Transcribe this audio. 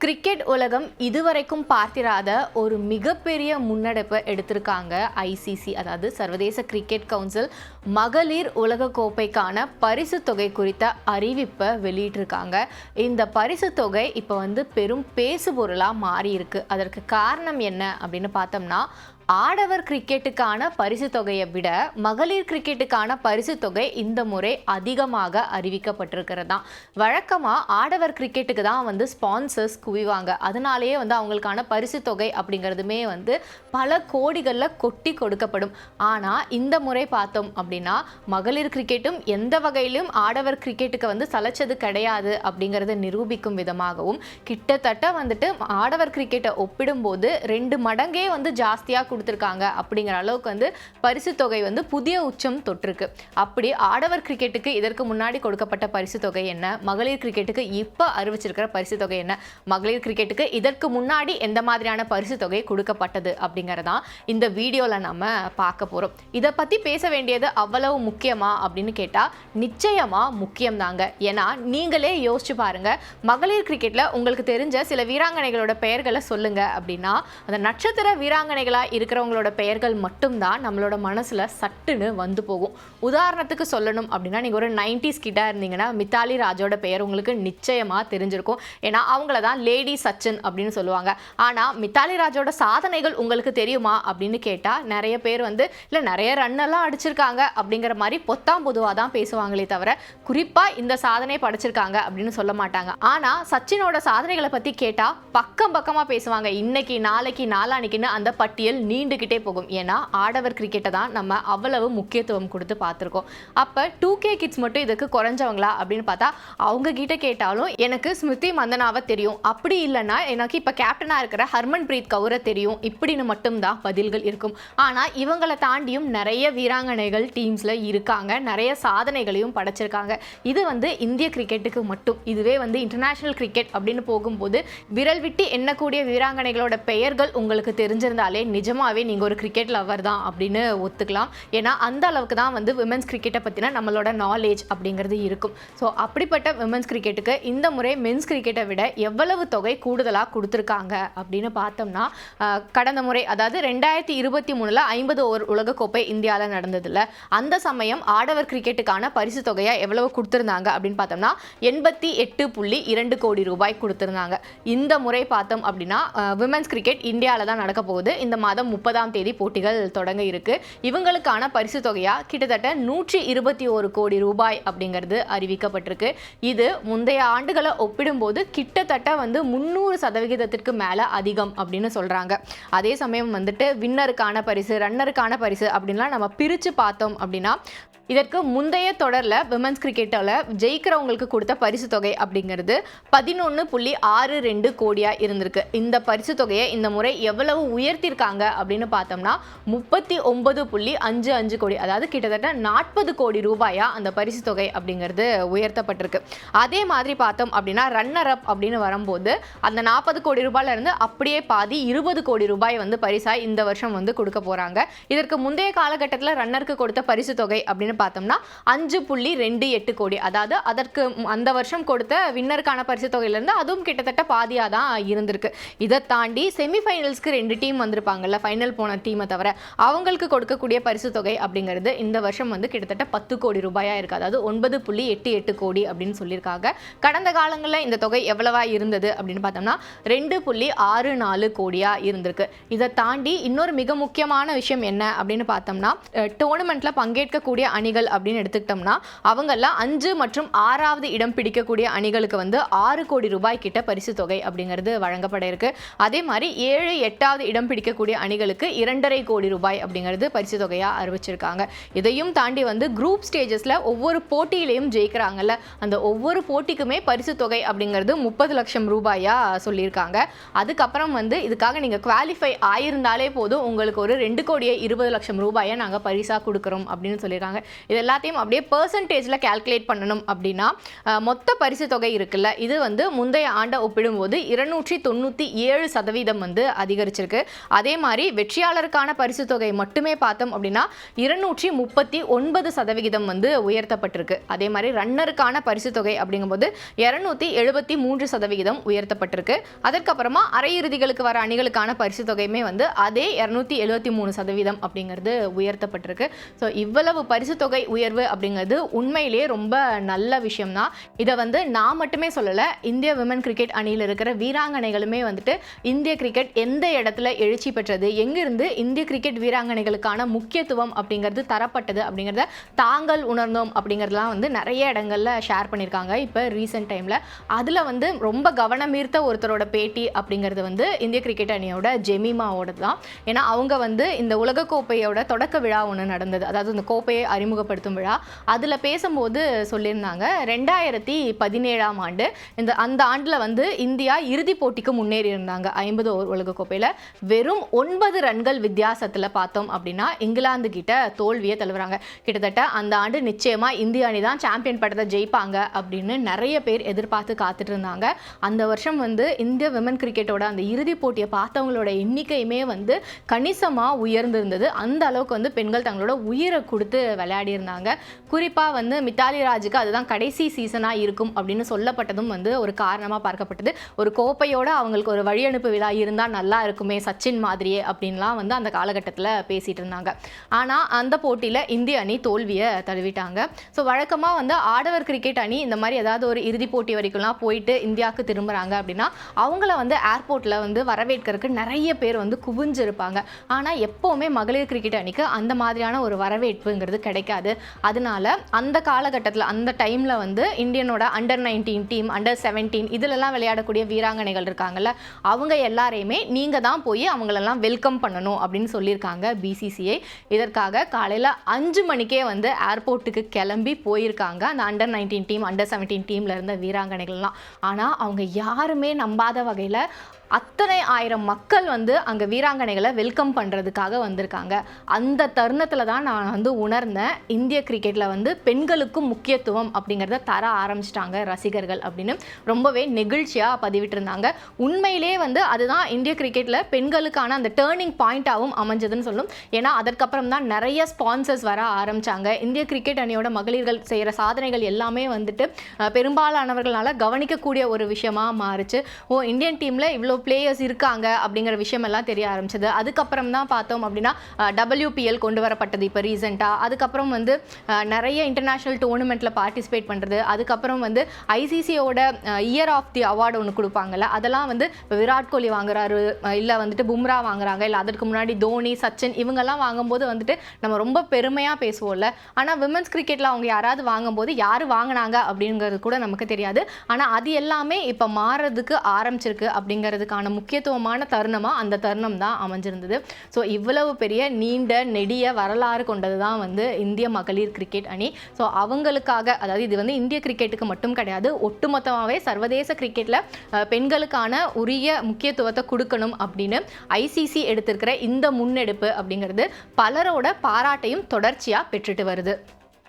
Cricket உலகம் இதுவரைக்கும் பார்த்திராத ஒரு மிகப்பெரிய முன்னெடுப்பை எடுத்திருக்காங்க ஐசிசி, அதாவது சர்வதேச கிரிக்கெட் கவுன்சில். மகளிர் உலக கோப்பைக்கான பரிசு தொகை குறித்த அறிவிப்பை வெளியிட்டிருக்காங்க. இந்த பரிசு தொகை இப்போ பெரும் பேசுபொருளாக மாறி இருக்கு. அதற்கு காரணம் என்ன அப்படின்னு பார்த்தோம்னா, ஆடவர் கிரிக்கெட்டுக்கான பரிசு தொகையை விட மகளிர் கிரிக்கெட்டுக்கான பரிசு தொகை இந்த முறை அதிகமாக அறிவிக்கப்பட்டிருக்கிறது தான். வழக்கமாக ஆடவர் கிரிக்கெட்டுக்கு தான் ஸ்பான்சர்ஸ் குவிவாங்க. அதனாலேயே அவங்களுக்கான பரிசு தொகை அப்படிங்கிறதுமே பல கோடிகளில் கொட்டி கொடுக்கப்படும். ஆனால் இந்த முறை பார்த்தோம் அப்படின்னா, மகளிர் கிரிக்கெட்டும் எந்த வகையிலும் ஆடவர் கிரிக்கெட்டுக்கு சலைச்சது கிடையாது அப்படிங்கிறத நிரூபிக்கும் விதமாகவும், கிட்டத்தட்ட ஆடவர் கிரிக்கெட்டை ஒப்பிடும்போது 2 மடங்கே ஜாஸ்தியாக கொடுத்திருக்காங்க அப்படிங்கிற அளவுக்கு பரிசு தொகை புதிய உச்சம் தொட்டிருக்கு. அப்படி ஆடவர் கிரிக்கெட்டுக்கு இதற்கு முன்னாடி கொடுக்கப்பட்ட பரிசு தொகை என்ன, மகளிர் கிரிக்கெட்டுக்கு இப்போ அறிவிச்சிருக்கிற பரிசு தொகை என்ன, மகளிர் கிரிக்கெட்டுக்கு இதற்கு முன்னாடி எந்த மாதிரியான பரிசு தொகை கொடுக்கப்பட்டது அப்படிங்கிறதான் இந்த வீடியோவில் நம்ம பார்க்க போகிறோம். இதை பற்றி பேச வேண்டியது அவ்வளவு முக்கியமா அப்படின்னு கேட்டால் நிச்சயமா முக்கியம் தாங்க. ஏன்னா நீங்களே யோசிச்சு பாருங்க, மகளிர் கிரிக்கெட்ல உங்களுக்கு தெரிஞ்ச சில வீராங்கனைகளோட பெயர்களை சொல்லுங்க அப்படின்னா, அந்த நட்சத்திர வீராங்கனைகளா இருக்கிறவங்களோட பெயர்கள் மட்டும்தான் நம்மளோட மனசுல சட்டுன்னு வந்து போகும். உதாரணத்துக்கு சொல்லணும் அப்படின்னா, நீங்க ஒரு 90s கிட்டா இருந்தீங்கன்னா மித்தாலி ராஜோட பெயர் உங்களுக்கு நிச்சயமா தெரிஞ்சிருக்கும். ஏன்னா அவங்கள தான் லேடி சச்சின் அப்படின்னு சொல்லுவாங்க. ஆனா மித்தாலி ராஜோட சாதனைகள் உங்களுக்கு தெரியுமா அப்படின்னு கேட்டா, நிறைய பேர் இல்ல நிறைய ரன் எல்லாம் அடிச்சிருக்காங்க அப்படிங்கிற மாதிரி பொத்தாம் பொதுவாக தான் பேசுவாங்களே தவிர, குறிப்பா இந்த சாதனை படைச்சிருக்காங்க அப்படின்னு சொல்ல மாட்டாங்க. ஆனா சச்சினோட சாதனைகளை பத்தி கேட்டா பக்கம் பக்கமா பேசுவாங்க. இன்னைக்கு நாளைக்கு நாளானிக்குன்னு அந்த பட்டியல் நீண்டுகிட்டே போகும். ஏன்னா ஆடவர் கிரிக்கெட்டை தான் நம்ம அவ்வளவு முக்கியத்துவம் கொடுத்து பார்த்துருக்கோம். அப்போ 2K கிட்ஸ் மட்டும் இதுக்கு குறைஞ்சவங்களா அப்படின்னு பார்த்தா, அவங்க கிட்ட கேட்டாலும் எனக்கு ஸ்மிருதி மந்தனாவை தெரியும், அப்படி இல்லைன்னா எனக்கு இப்போ கேப்டனாக இருக்கிற ஹர்மன் பிரீத் கவுரை தெரியும், இப்படின்னு மட்டும்தான் பதில்கள் இருக்கும். ஆனால் இவங்களை தாண்டியும் நிறைய வீராங்கனைகள் டீம்ஸில் இருக்காங்க, நிறைய சாதனைகளையும் படைச்சிருக்காங்க. இது இந்திய கிரிக்கெட்டுக்கு மட்டும். இதுவே இன்டர்நேஷனல் கிரிக்கெட் அப்படின்னு போகும்போது விரல் விட்டு எண்ணக்கூடிய வீராங்கனைகளோட பெயர்கள் உங்களுக்கு தெரிஞ்சிருந்தாலே நிஜமாவே நீங்க ஒரு கிரிக்கெட் லவர் தான் அப்படின்னு ஒத்துக்கலாம். ஏன்னா அந்த அளவுக்கு தான் விமென்ஸ் கிரிக்கெட்டை பத்தின நம்மளோட நாலேஜ் அப்படிங்கிறது இருக்கும். ஸோ அப்படிப்பட்ட விமென்ஸ் கிரிக்கெட்டுக்கு இந்த முறை மென்ஸ் கிரிக்கெட்டை விட எவ்வளவு தொகை கூடுதலாக கொடுத்துருக்காங்க அப்படின்னு பார்த்தோம்னா, கடந்த முறை அதாவது 2023 50 ஓவர் உலகக்கோப்பை இந்தியாவில் நடந்ததில்ல, அந்த சமயம் ஆடவர் கிரிக்கெட்டுக்கான பரிசு தொகையா எவ்வளவு கொடுத்திருந்தாங்க அப்படின்னு பார்த்தோம்னா 88.2 கோடி ரூபாய் கொடுத்திருந்தாங்க. இந்த முறை பார்த்தோம் அப்படின்னா விமென்ஸ் கிரிக்கெட் இந்தியாவில் தான் நடக்க போகுது. இந்த மாதம் 30ஆம் தேதி போட்டிகள் தொடங்க இருக்கு. இவங்களுக்கான பரிசு தொகையா கிட்டத்தட்ட 121 கோடி ரூபாய் அப்படிங்கிறது அறிவிக்கப்பட்டிருக்கு. இது முந்தைய ஆண்டுகளை ஒப்பிடும்போது கிட்டத்தட்ட 300% மேல அதிகம் அப்படின்னு சொல்றாங்க. அதே சமயம் வின்னருக்கான பரிசு, ரன்னருக்கான பரிசு அப்படின்லாம் நம்ம பிரிச்சு பார்த்தோம் அப்படின்னா, இதற்கு முந்தைய தொடரில் விமென்ஸ் கிரிக்கெட்டில் ஜெயிக்கிறவங்களுக்கு கொடுத்த பரிசு தொகை அப்படிங்கிறது 11.62 கோடியாக இருந்திருக்கு. இந்த பரிசு தொகையை இந்த முறை எவ்வளவு உயர்த்திருக்காங்க அப்படின்னு பார்த்தோம்னா 39.55 கோடி, அதாவது கிட்டத்தட்ட 40 கோடி ரூபாயா அந்த பரிசு தொகை அப்படிங்கிறது உயர்த்தப்பட்டிருக்கு. அதே மாதிரி பார்த்தோம் அப்படின்னா ரன்னர் அப் அப்படின்னு வரும்போது அந்த 40 கோடி ரூபாயில இருந்து அப்படியே பாதி 20 கோடி ரூபாய் பரிசா இந்த வருஷம் கொடுக்க போறாங்க. இதற்கு முந்தைய காலகட்டத்தில் ரன்னருக்கு கொடுத்த பரிசு தொகை அப்படின்னு பார்த்தோம்னா 5.28 கோடி, அதாவது அதற்கு அந்த வருஷம் கொடுத்த வின்னருக்கான பரிசு தொகையிலிருந்து அதுவும் கிட்டத்தட்ட பாதியா தான் இருந்திருக்கு. இதை தாண்டி செமிஃபைனல்ஸ்க்கு 2 டீம் வந்திருப்பாங்கல்ல, ஃபைனல் போன டீமை தவிர, அவங்களுக்கு கொடுக்கக்கூடிய பரிசு தொகை அப்படிங்கிறது இந்த வருஷம் கிட்டத்தட்ட 10 கோடி ரூபாயா இருக்கு. அதாவது 9.88 கோடி அப்படின்னு சொல்லியிருக்காங்க. கடந்த காலங்களில் இந்த தொகை எவ்வளவா இருந்தது அப்படின்னு பார்த்தோம்னா 2.64 கோடியா இருந்திருக்கு. இதை தாண்டி இன்னொரு மிக முக்கியமான விஷயம் என்ன அப்படின்னு பார்த்தோம்னா, டோர்னமெண்ட்ல பங்கேற்கக்கூடிய அணிகள் அப்படின்னு எடுத்துக்கிட்டோம்னா அவங்கெல்லாம் 5 மற்றும் 6வது இடம் பிடிக்கக்கூடிய அணிகளுக்கு 6 கோடி ரூபாய் கிட்ட பரிசு தொகை அப்படிங்கிறது வழங்கப்பட இருக்கு. அதே மாதிரி 7, 8வது இடம் பிடிக்கக்கூடிய அணிகளுக்கு 2.5 கோடி ரூபாய் அப்படிங்கிறது பரிசு தொகையா அறிவிச்சிருக்காங்க. இதையும் தாண்டி குரூப் ஸ்டேஜஸ்ல ஒவ்வொரு போட்டியிலையும் ஜெயிக்கிறாங்கல்ல, அந்த ஒவ்வொரு போட்டிக்குமே பரிசு தொகை அப்படிங்கிறது 30 லட்சம் ரூபாயா சொல்லியிருக்காங்க. அதுக்கப்புறம் இதுக்காக நீங்க குவாலிஃபை ஆயிருந்தாலே போதும், உங்களுக்கு ஒரு 2.20 கோடி ரூபாயை நாங்கள் பரிசா கொடுக்குறோம் அப்படின்னு சொல்லியிருக்காங்க. இது எல்லாத்தையும் அப்படியே பெர்சன்டேஜில் கால்குலேட் பண்ணணும் அப்படின்னா மொத்த பரிசு தொகை இருக்குல்ல, இது முந்தைய ஆண்டை ஒப்பிடும்போது 297% அதிகரிச்சிருக்கு. அதே மாதிரி வெற்றியாளருக்கான பரிசு தொகை மட்டுமே பார்த்தோம் அப்படின்னா 239% வந்து உயர்த்தப்பட்டிருக்கு. அதே மாதிரி ரன்னருக்கான பரிசு தொகை அப்படிங்கும்போது 273% உயர்த்தப்பட்டிருக்கு. அதற்கப்புறமா அரையிறுதிகளுக்கு வர அணிகளுக்கான பரிசு தொகையுமே வந்து அதே 273% அப்படிங்கிறது உயர்த்தப்பட்டிருக்கு. ஸோ இவ்வளவு பரிசு தொகை உயர்வு அப்படிங்கிறது உண்மையிலேயே ரொம்ப நல்ல விஷயம் தான். இதை வந்து நான் மட்டுமே சொல்லலை, இந்திய விமன் கிரிக்கெட் அணியில் இருக்கிற வீராங்கனைகளுமே வந்துட்டு இந்திய கிரிக்கெட் எந்த இடத்துல எழுச்சி பெற்றது, எங்கிருந்து இந்திய கிரிக்கெட் வீராங்கனைகளுக்கான முக்கியத்துவம் அப்படிங்கிறது தரப்பட்டது அப்படிங்கிறத தாங்கள் உணர்ந்தோம் அப்படிங்கிறதுலாம் வந்து நிறைய இடங்கள்ல ஷேர் பண்ணியிருக்காங்க இப்போ ரீசெண்ட் டைமில். அதில் வந்து ரொம்ப கவனம் ஈர்த்த ஒருத்தரோட பேட்டி அப்படிங்கிறது வந்து இந்திய கிரிக்கெட் அணியோட ஜெமிமாவோட தான். ஏன்னா அவங்க வந்து இந்த உலகக்கோப்பையோட தொடக்க விழா ஒன்று நடந்தது, அதாவது இந்த கோப்பையை அறிமுகப்படுத்தும் விழா. அதில் பேசும்போது சொல்லியிருந்தாங்க 2017ஆம் ஆண்டு அந்த ஆண்டில் வந்து இந்தியா இறுதிப் போட்டிக்கு முன்னேறி இருந்தாங்க 50 ஓவர் உலகக்கோப்பையில். வெறும் 9 ரன்கள் வித்தியாசத்தில் பார்த்தோம் அப்படின்னா இங்கிலாந்து கிட்ட தோல்வியை தழுவுறாங்க. கிட்டத்தட்ட அந்த ஆண்டு நிச்சயமா இந்திய அணி தான் சாம்பியன் பட்டத்தை ஜெயிப்பாங்க அப்படின்னு நிறைய பேர் எதிர்பார்த்து காத்துட்டு இருந்தாங்க. அந்த வருஷம் வந்து இந்திய விமன் கிரிக்கெட்டோட அந்த இறுதிப் போட்டியை பார்த்தவங்களோட எண்ணிக்கையுமே வந்து கணிசமாக உயர்ந்திருந்தது. அந்த அளவுக்கு வந்து பெண்கள் தங்களோட உயிரை கொடுத்து விளையாடி இருந்தாங்க. குறிப்பாக வந்து மித்தாலி ராஜுக்கு அதுதான் கடைசி சீசனாக இருக்கும் அப்படின்னு சொல்லப்பட்டதும் வந்து ஒரு காரணமாக பார்க்கப்பட்டது. ஒரு கோப்பையோட அவங்களுக்கு ஒரு வழி அனுப்பு விழா இருந்தால் நல்லா இருக்குமே சச்சின் மாதிரியே அப்படின்லாம் வந்து அந்த காலகட்டத்தில் பேசிகிட்டு இருந்தாங்க. ஆனால் அந்த போட்டியில் இந்திய அணி தோல்வியை தழுவிட்டாங்க. ஸோ வழக்கமாக வந்து ஆடவர் கிரிக்கெட் அணி இந்த மாதிரி ஏதாவது ஒரு இறுதிப் போட்டி வரைக்கும்லாம் போயிட்டு இந்தியாவுக்கு திரும்புகிறாங்க அப்படின்னா அவங்கள வந்து ஏர்போர்ட்டில் வந்து வரவேற்கிறதுக்கு நிறைய பேர் வந்து குவிஞ்சிருப்பாங்க. ஆனால் எப்போவுமே மகளிர் கிரிக்கெட் அணிக்கு அந்த மாதிரியான ஒரு வரவேற்புங்கிறது கிடைக்காது. அதனால அந்த காலகட்டத்தில் அந்த டைமில் வந்து இந்தியனோட அண்டர் 19 டீம், அண்டர் 17 இதிலெல்லாம் விளையாடக்கூடிய வீராங்கனைகள் இருக்காங்கல்ல, அவங்க எல்லாரையுமே நீங்கள் தான் போய் அவங்களெல்லாம் வெல்கம் பண்ணணும் அப்படின்னு சொல்லியிருக்காங்க பிசிசிஐ. இதற்காக காலையில் 5 மணிக்கே வந்து ஏர்போர்ட்டுக்கு கிளம்பி போயிருக்காங்க அந்த அண்டர் 19 டீம், அண்டர் 17 டீமில் இருந்த வீராங்கனைகள்லாம். ஆனால் அவங்க யாருமே நம்பாத வகையில் அத்தனை ஆயிரம் மக்கள் வந்து அங்கே வீராங்கனைகளை வெல்கம் பண்ணுறதுக்காக வந்திருக்காங்க. அந்த தருணத்தில் தான் நான் வந்து உணர்ந்தேன் இந்திய கிரிக்கெட்டில் வந்து பெண்களுக்கும் முக்கியத்துவம் அப்படிங்கிறத தர ஆரம்பிச்சிட்டாங்க ரசிகர்கள் அப்படின்னு ரொம்பவே நெகிழ்ச்சியாக பதிவிட்டிருந்தாங்க. உண்மையிலே வந்து அதுதான் இந்திய கிரிக்கெட்டில் பெண்களுக்கான அந்த டேர்னிங் பாயிண்ட்டாகவும் அமைஞ்சதுன்னு சொல்லும். ஏன்னா அதற்கப்புறம் தான் நிறைய ஸ்பான்சர்ஸ் வர ஆரம்பித்தாங்க. இந்திய கிரிக்கெட் அணியோட மகளிர்கள் செய்கிற சாதனைகள் எல்லாமே வந்துட்டு பெரும்பாலானவர்களால் கவனிக்கக்கூடிய ஒரு விஷயமாக மாறுச்சு. இந்தியன் டீமில் இவ்வளோ பிளேயர்ஸ் இருக்காங்க அப்படிங்கிற விஷயம் எல்லாம் தெரிய ஆரம்பிச்சது. அதுக்கப்புறம் தான் பார்த்தோம் அப்படின்னா WPL கொண்டு வரப்பட்டது இப்போ ரீசெண்டாக. அதுக்கப்புறம் வந்து நிறைய இன்டர்நேஷ்னல் டோர்னமெண்ட்டில் பார்ட்டிசிபேட் பண்ணுறது. அதுக்கப்புறம் வந்து ஐசிசியோட இயர் ஆஃப் தி அவார்டு ஒன்று கொடுப்பாங்கல்ல, அதெல்லாம் வந்து விராட் கோலி வாங்குறாரு, இல்லை வந்துட்டு பும்ரா வாங்குறாங்க, இல்லை அதற்கு முன்னாடி தோனி, சச்சின் இவங்கெல்லாம் வாங்கும்போது வந்துட்டு நம்ம ரொம்ப பெருமையாக பேசுவோம்ல. ஆனால் விமன்ஸ் கிரிக்கெட்டில் அவங்க யாராவது வாங்கும்போது யார் வாங்கினாங்க அப்படிங்கிறது கூட நமக்கு தெரியாது. ஆனால் அது எல்லாமே இப்போ மாறுறதுக்கு ஆரம்பிச்சிருக்கு அப்படிங்கிறதுக்கான முக்கியத்துவமான தருணமாக அந்த தருணம் தான் அமைஞ்சிருந்தது. ஸோ இவ்வளவு பெரிய நீண்ட நெடிய வரலாறு கொண்டது தான் வந்து இந்திய மகளிர் கிரிக்கெட் அணி. ஸோ அவங்களுக்காக, அதாவது இது வந்து இந்திய கிரிக்கெட்டுக்கு மட்டும் கிடையாது, ஒட்டுமொத்தமாகவே சர்வதேச கிரிக்கெட்டில் பெண்களுக்கான உரிய முக்கியத்துவத்தை கொடுக்கணும் அப்படின்னு ஐசிசி எடுத்திருக்கிற இந்த முன்னெடுப்பு அப்படிங்கிறது பலரோட பாராட்டையும் தொடர்ச்சியாக பெற்றுட்டு வருது.